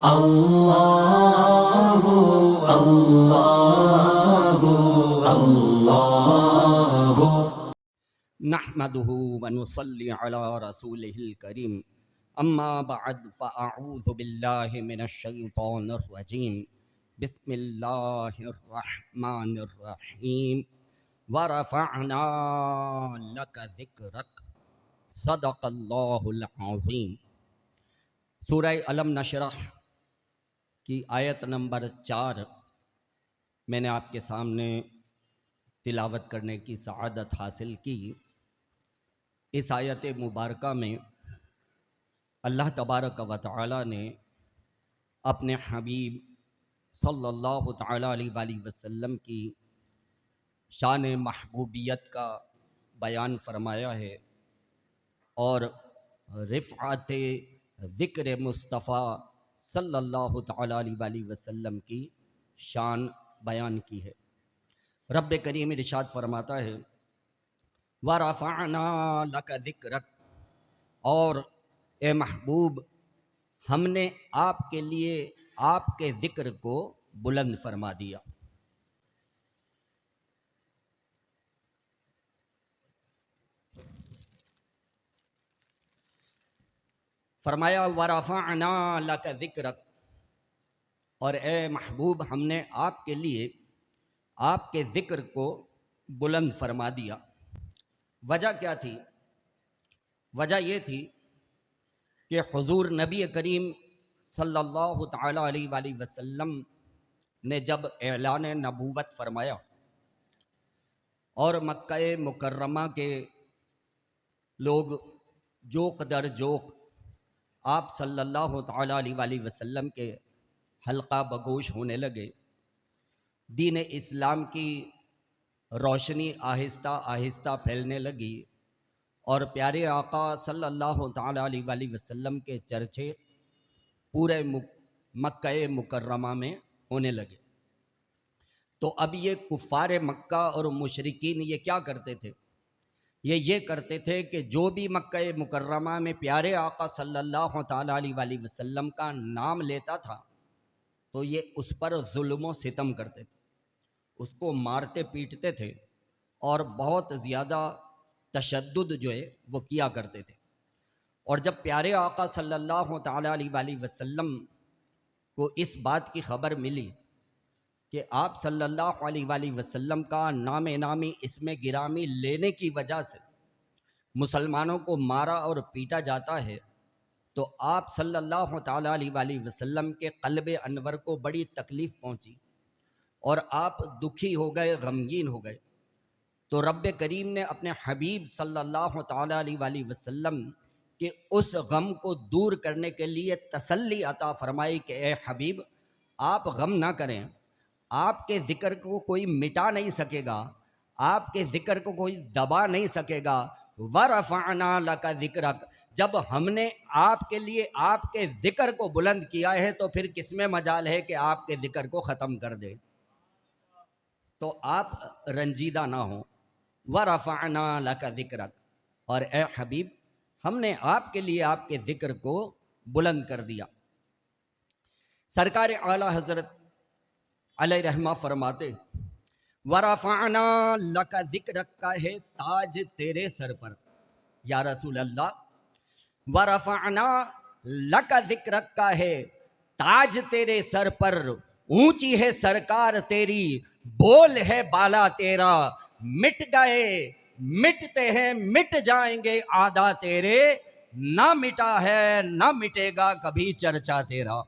اللہ اللہ اللہ نحمده ونصلي على رسوله الكريم اما بعد فاعوذ بالله من الشيطان الرجيم بسم الله الرحمن الرحيم ورفعنا لك ذكرك صدق الله العظيم۔ سورہ علم نشرح کی آیت نمبر 4 میں نے آپ کے سامنے تلاوت کرنے کی سعادت حاصل کی۔ اس آیت مبارکہ میں اللہ تبارک و تعالی نے اپنے حبیب صلی اللہ تعالی علیہ وآلہ وسلم کی شان محبوبیت کا بیان فرمایا ہے اور رفعت ذکر مصطفیٰ صلی اللہ تعالی علیہ وآلہ وسلم کی شان بیان کی ہے۔ رب کریم ارشاد فرماتا ہے وَرَفَعْنَا لَكَ ذِكْرَكَ، اور اے محبوب ہم نے آپ کے لیے آپ کے ذکر کو بلند فرما دیا۔ فرمایا وَرَفَعْنَا لَكَ ذِكْرَكَ، اور اے محبوب ہم نے آپ کے لیے آپ کے ذکر کو بلند فرما دیا۔ وجہ کیا تھی؟ وجہ یہ تھی کہ حضور نبی کریم صلی اللہ تعالی علیہ وآلہ وسلم نے جب اعلان نبوت فرمایا اور مکہ مکرمہ کے لوگ جوق در جوق آپ صلی اللہ تعالی علیہ وآلہ وسلم کے حلقہ بگوش ہونے لگے، دین اسلام کی روشنی آہستہ آہستہ پھیلنے لگی اور پیارے آقا صلی اللہ تعالی علیہ وآلہ وسلم کے چرچے پورے مکہ مکرمہ میں ہونے لگے۔ تو اب یہ کفار مکہ اور مشرکین یہ کیا کرتے تھے؟ یہ کرتے تھے کہ جو بھی مکہ مکرمہ میں پیارے آقا صلی اللہ تعالی علیہ وآلہ وسلم کا نام لیتا تھا تو یہ اس پر ظلم و ستم کرتے تھے، اس کو مارتے پیٹتے تھے اور بہت زیادہ تشدد جو ہے وہ کیا کرتے تھے۔ اور جب پیارے آقا صلی اللہ تعالی علیہ وآلہ وسلم کو اس بات کی خبر ملی کہ آپ صلی اللہ علیہ وآلہ وسلم کا نام نامی اسم گرامی لینے کی وجہ سے مسلمانوں کو مارا اور پیٹا جاتا ہے، تو آپ صلی اللہ تعالی علیہ وآلہ وسلم کے قلب انور کو بڑی تکلیف پہنچی اور آپ دکھی ہو گئے، غمگین ہو گئے۔ تو رب کریم نے اپنے حبیب صلی اللہ تعالی علیہ وآلہ وسلم کے اس غم کو دور کرنے کے لیے تسلی عطا فرمائی کہ اے حبیب آپ غم نہ کریں، آپ کے ذکر کو کوئی مٹا نہیں سکے گا، آپ کے ذکر کو کوئی دبا نہیں سکے گا۔ وَرَفَعْنَا لَكَ ذِكْرَكَ، جب ہم نے آپ کے لیے آپ کے ذکر کو بلند کیا ہے تو پھر کس میں مجال ہے کہ آپ کے ذکر کو ختم کر دے؟ تو آپ رنجیدہ نہ ہوں۔ وَرَفَعْنَا لَكَ ذِكْرَكَ، اور اے حبیب ہم نے آپ کے لیے آپ کے ذکر کو بلند کر دیا۔ سرکار اعلیٰ حضرت علیہ رحمہ فرماتے وَرَفَعْنَا لَكَ ذِكْرَكَ کا ہے تاج تیرے سر پر یا رسول اللہ، وَرَفَعْنَا لَكَ ذِكْرَكَ کا ہے تاج تیرے سر پر، اونچی ہے سرکار تیری، بول ہے بالا تیرا، مٹ گئے مٹتے ہیں مٹ جائیں گے آدھا تیرے، نہ مٹا ہے نہ مٹے گا کبھی چرچا تیرا۔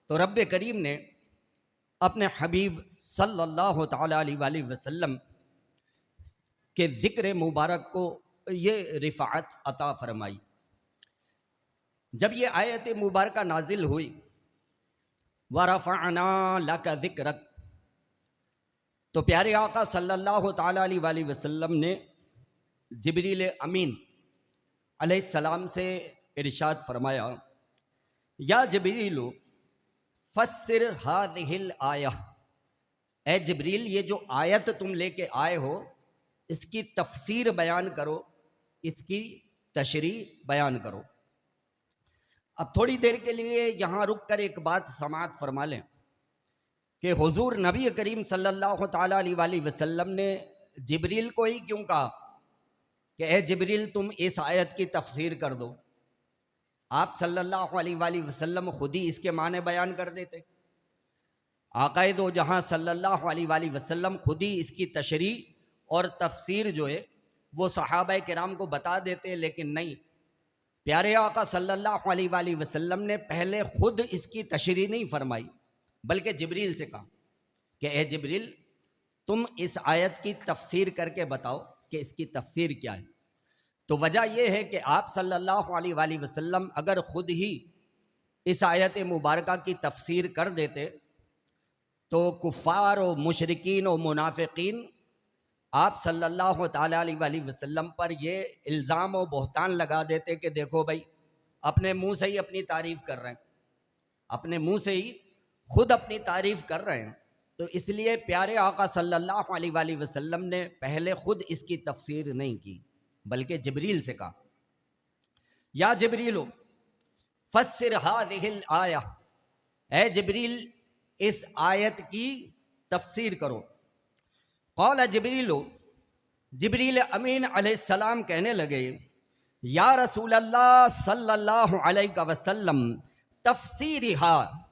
تو رب کریم نے اپنے حبیب صلی اللہ تعالی علیہ وآلہ وسلم کے ذکر مبارک کو یہ رفعت عطا فرمائی۔ جب یہ آیت مبارکہ نازل ہوئی وَرَفَعْنَا لَكَ ذِكْرَكَ، تو پیارے آقا صلی اللہ تعالی علیہ وآلہ وسلم نے جبریل امین علیہ السلام سے ارشاد فرمایا یا جبریل فسر هذه الآیہ، اے جبریل یہ جو آیت تم لے کے آئے ہو اس کی تفسیر بیان کرو، اس کی تشریح بیان کرو۔ اب تھوڑی دیر کے لیے یہاں رک کر ایک بات سماعت فرما لیں کہ حضور نبی کریم صلی اللہ تعالیٰ علیہ وآلہ وسلم نے جبریل کو ہی کیوں کہا کہ اے جبریل تم اس آیت کی تفسیر کر دو؟ آپ صلی اللہ علیہ وآلہ وسلم خود ہی اس کے معنی بیان کر دیتے. آقا دو جہاں صلی اللہ علیہ وآلہ وسلم خود ہی اس کی تشریح اور تفسیر جو ہے وہ صحابہ کرام کو بتا دیتے، لیکن نہیں، پیارے آقا صلی اللہ علیہ وآلہ وسلم نے پہلے خود اس کی تشریح نہیں فرمائی بلکہ جبریل سے کہا کہ اے جبریل تم اس آیت کی تفسیر کر کے بتاؤ کہ اس کی تفسیر کیا ہے. تو وجہ یہ ہے کہ آپ صلی اللہ علیہ وآلہ وسلم اگر خود ہی اس آیت مبارکہ کی تفسیر کر دیتے تو کفار و مشرکین و منافقین آپ صلی اللہ تعالیٰ علیہ وآلہ وسلم پر یہ الزام و بہتان لگا دیتے کہ دیکھو بھائی اپنے منہ سے ہی اپنی تعریف کر رہے ہیں، اپنے منہ سے ہی خود اپنی تعریف کر رہے ہیں. تو اس لیے پیارے آقا صلی اللہ علیہ وآلہ وسلم نے پہلے خود اس کی تفسیر نہیں کی بلکہ جبریل سے کہا یا جبریل فسر هذه الآیہ، اے جبریل اس آیت کی تفسیر کرو. قال جبریل، جبریل امین علیہ السلام کہنے لگے یا رسول اللہ صلی اللہ علیہ وسلم تفسیرها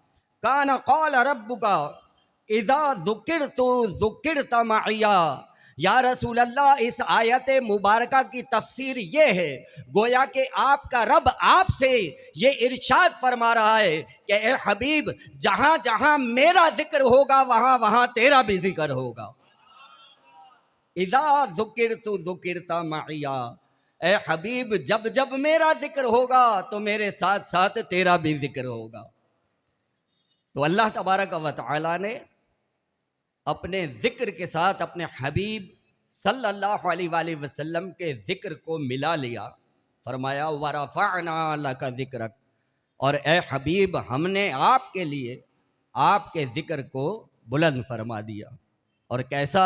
کان قال ربک اذا ذکرت ذکرت معی. یا رسول اللہ اس آیت مبارکہ کی تفسیر یہ ہے گویا کہ آپ کا رب آپ سے یہ ارشاد فرما رہا ہے کہ اے حبیب جہاں جہاں میرا ذکر ہوگا وہاں وہاں تیرا بھی ذکر ہوگا. اذا ذکرت ذکرت معی، اے حبیب جب جب میرا ذکر ہوگا تو میرے ساتھ ساتھ تیرا بھی ذکر ہوگا. تو اللہ تبارک و تعالی نے اپنے ذکر کے ساتھ اپنے حبیب صلی اللہ علیہ وآلہ وسلم کے ذکر کو ملا لیا. فرمایا وَرَفَعْنَا لَكَ ذِكْرَكَ، اور اے حبیب ہم نے آپ کے لیے آپ کے ذکر کو بلند فرما دیا. اور کیسا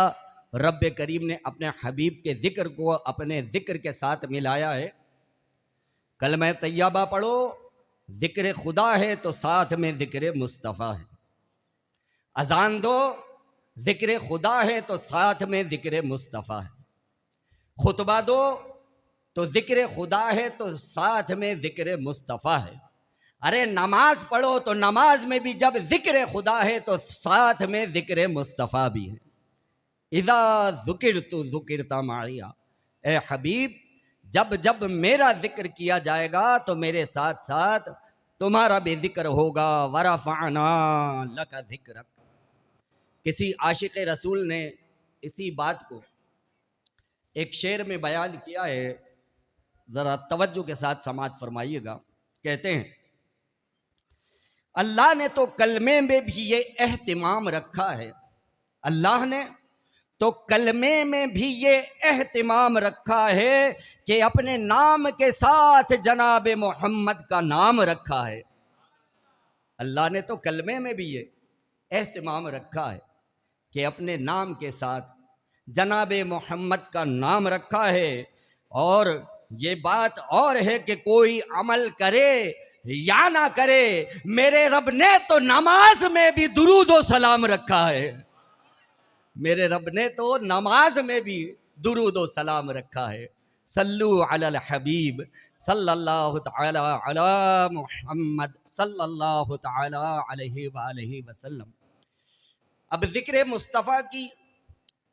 رب کریم نے اپنے حبیب کے ذکر کو اپنے ذکر کے ساتھ ملایا ہے. کلمہ طیبہ پڑھو، ذکر خدا ہے تو ساتھ میں ذکر مصطفیٰ ہے. اذان دو، ذکر خدا ہے تو ساتھ میں ذکر مصطفیٰ ہے. خطبہ دو تو ذکر خدا ہے تو ساتھ میں ذکر مصطفیٰ ہے. ارے نماز پڑھو تو نماز میں بھی جب ذکر خدا ہے تو ساتھ میں ذکر مصطفیٰ بھی ہے. اذا ذکرت ذکرت معی، اے حبیب جب جب میرا ذکر کیا جائے گا تو میرے ساتھ ساتھ تمہارا بھی ذکر ہوگا. ورفعنا لک ذکرک. کسی عاشق رسول نے اسی بات کو ایک شعر میں بیان کیا ہے، ذرا توجہ کے ساتھ سماعت فرمائیے گا. کہتے ہیں اللہ نے تو کلمے میں بھی یہ اہتمام رکھا ہے، اللہ نے تو کلمے میں بھی یہ اہتمام رکھا ہے کہ اپنے نام کے ساتھ جناب محمد کا نام رکھا ہے. اللہ نے تو کلمے میں بھی یہ اہتمام رکھا ہے کہ اپنے نام کے ساتھ جناب محمد کا نام رکھا ہے. اور یہ بات اور ہے کہ کوئی عمل کرے یا نہ کرے، میرے رب نے تو نماز میں بھی درود و سلام رکھا ہے. میرے رب نے تو نماز میں بھی درود و سلام رکھا ہے. صلو علی الحبیب صلی اللہ تعالی علی محمد صلی اللہ تعالی علیہ وآلہ وسلم. اب ذکر مصطفیٰ کی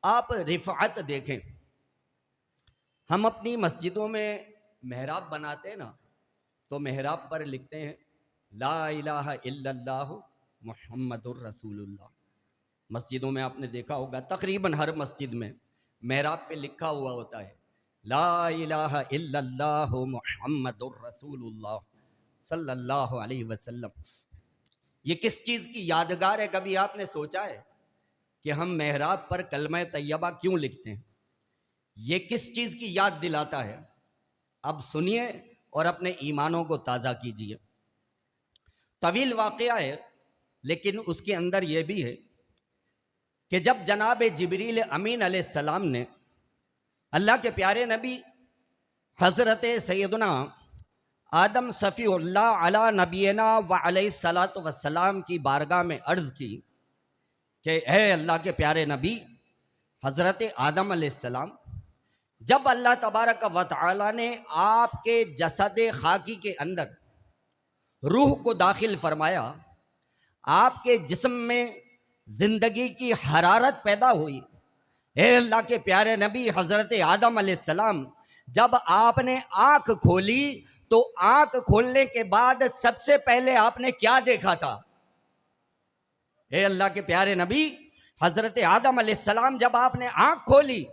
آپ رفعت دیکھیں. ہم اپنی مسجدوں میں محراب بناتے ہیں نا، تو محراب پر لکھتے ہیں لا الہ الا اللہ محمد الرسول اللہ. مسجدوں میں آپ نے دیکھا ہوگا تقریباً ہر مسجد میں محراب پہ لکھا ہوا ہوتا ہے لا الہ الا اللہ محمد الرسول اللہ صلی اللہ علیہ وسلم. یہ کس چیز کی یادگار ہے؟ کبھی آپ نے سوچا ہے کہ ہم محراب پر کلمہ طیبہ کیوں لکھتے ہیں؟ یہ کس چیز کی یاد دلاتا ہے؟ اب سنیے اور اپنے ایمانوں کو تازہ کیجیے. طویل واقعہ ہے لیکن اس کے اندر یہ بھی ہے کہ جب جناب جبریل امین علیہ السلام نے اللہ کے پیارے نبی حضرت سیدنا آدم صفی اللہ علی نبینا و علیہ الصلاۃ والسلام کی بارگاہ میں عرض کی کہ اے اللہ کے پیارے نبی، حضرت آدم علیہ السلام، جب اللہ تبارک و تعالی نے آپ کے جسد خاکی کے اندر روح کو داخل فرمایا، آپ کے جسم میں زندگی کی حرارت پیدا ہوئی، اے اللہ کے پیارے نبی حضرت آدم علیہ السلام، جب آپ نے آنکھ کھولی تو آنکھ کھولنے کے بعد سب سے پہلے آپ نے کیا دیکھا تھا؟ اے اللہ کے پیارے نبی حضرت آدم علیہ السلام، جب آپ نے آنکھ کھولی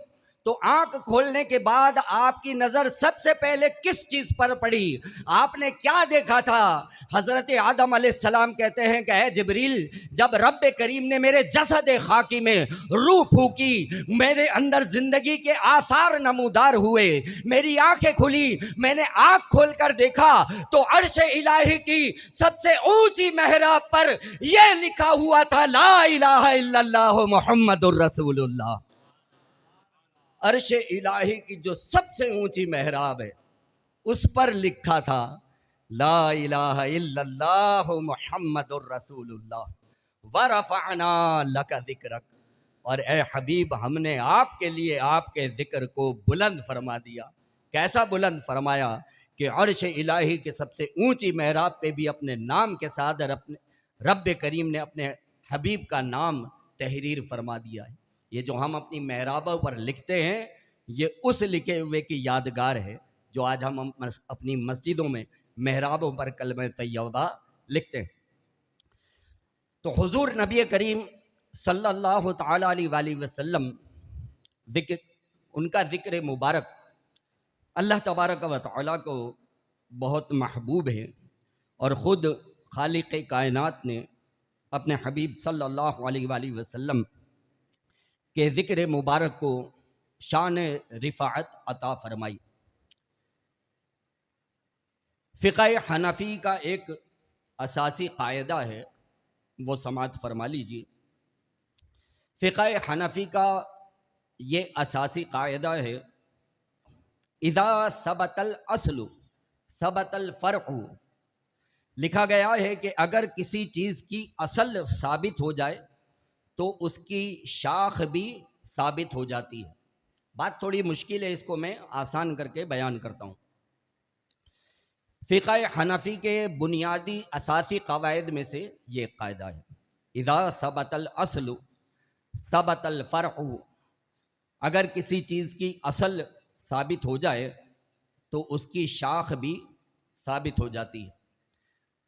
تو آنکھ کھولنے کے بعد آپ کی نظر سب سے پہلے کس چیز پر پڑی؟ آپ نے کیا دیکھا تھا؟ حضرت آدم علیہ السلام کہتے ہیں کہ اے جبریل، جب رب کریم نے میرے جسد خاکی میں روح پھونکی، میرے اندر زندگی کے آثار نمودار ہوئے، میری آنکھیں کھلی، میں نے آنکھ کھول کر دیکھا تو عرش الہی کی سب سے اونچی محراب پر یہ لکھا ہوا تھا، لا الہ الا اللہ محمد الرسول اللہ۔ عرش الہی کی جو سب سے اونچی محراب ہے اس پر لکھا تھا، لا الہ الا اللہ محمد الرسول اللہ ورفعنا لک ذکرک۔ اور اے حبیب، ہم نے آپ کے لیے آپ کے ذکر کو بلند فرما دیا۔ کیسا بلند فرمایا کہ عرش الہی کے سب سے اونچی محراب پہ بھی اپنے نام کے ساتھ اپنے رب کریم نے اپنے حبیب کا نام تحریر فرما دیا ہے۔ یہ جو ہم اپنی محرابوں پر لکھتے ہیں، یہ اس لکھے ہوئے کی یادگار ہے جو آج ہم اپنی مسجدوں میں محرابوں پر کلمہ طیبہ لکھتے ہیں۔ تو حضور نبی کریم صلی اللہ تعالیٰ علیہ وآلہ وسلم، ان کا ذکر مبارک اللہ تبارک و تعالیٰ کو بہت محبوب ہے، اور خود خالق کائنات نے اپنے حبیب صلی اللہ علیہ وآلہ وسلم کے ذکر مبارک کو شان رفاعت عطا فرمائی۔ فقہ حنفی کا ایک اساسی قاعدہ ہے، وہ سماعت فرما لیجیے۔ فقہ حنفی کا یہ اساسی قاعدہ ہے، اذا ثبت الاصل ثبت الفرع۔ لکھا گیا ہے کہ اگر کسی چیز کی اصل ثابت ہو جائے تو اس کی شاخ بھی ثابت ہو جاتی ہے۔ بات تھوڑی مشکل ہے، اس کو میں آسان کر کے بیان کرتا ہوں۔ فقہ حنفی کے بنیادی اساسی قواعد میں سے یہ قاعدہ ہے، اذا ثبت الاصل ثبت الفرع۔ اگر کسی چیز کی اصل ثابت ہو جائے تو اس کی شاخ بھی ثابت ہو جاتی ہے۔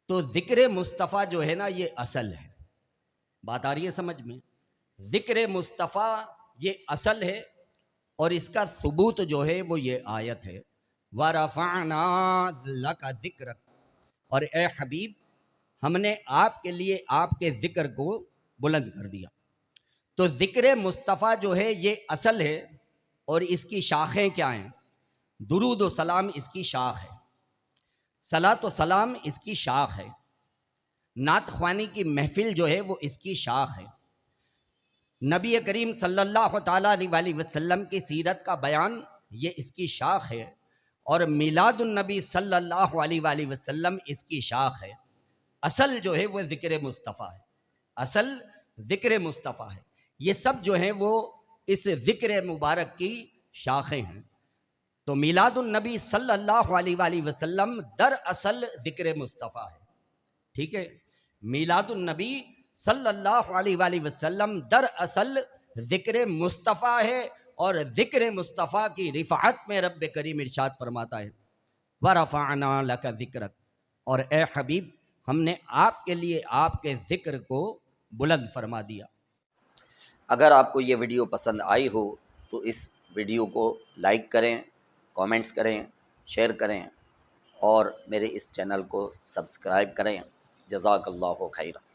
تو ذکر مصطفیٰ جو ہے نا، یہ اصل ہے۔ بات آ رہی ہے سمجھ میں؟ ذکر مصطفیٰ یہ اصل ہے، اور اس کا ثبوت جو ہے وہ یہ آیت ہے، وَرَفَعْنَا لَكَ ذِكْرَكَ۔ اور اے حبیب، ہم نے آپ کے لیے آپ کے ذکر کو بلند کر دیا۔ تو ذکر مصطفیٰ جو ہے یہ اصل ہے، اور اس کی شاخیں کیا ہیں؟ درود و سلام اس کی شاخ ہے، صلاۃ و سلام اس کی شاخ ہے، نعت خوانی کی محفل جو ہے وہ اس کی شاخ ہے، نبی کریم صلی اللہ تعالیٰ علیہ وآلہ وسلم کی سیرت کا بیان یہ اس کی شاخ ہے، اور میلاد النبی صلی اللہ علیہ وآلہ وسلم اس کی شاخ ہے۔ اصل جو ہے وہ ذکر مصطفیٰ ہے، اصل ذکر مصطفیٰ ہے۔ یہ سب جو ہیں وہ اس ذکر مبارک کی شاخیں ہیں۔ تو میلاد النبی صلی اللہ علیہ وآلہ وسلم در اصل ذکر مصطفیٰ ہے، ٹھیک ہے؟ میلاد النبی صلی اللہ علیہ وآلہ وسلم در اصل ذکر مصطفیٰ ہے، اور ذکر مصطفیٰ کی رفعت میں رب کریم ارشاد فرماتا ہے، وَرَفَعْنَا لَكَ ذِكْرَكَ۔ اور اے حبیب، ہم نے آپ کے لیے آپ کے ذکر کو بلند فرما دیا۔ اگر آپ کو یہ ویڈیو پسند آئی ہو تو اس ویڈیو کو لائک کریں، کامنٹس کریں، شیئر کریں، اور میرے اس چینل کو سبسکرائب کریں۔ جزاک اللہ خیرہ۔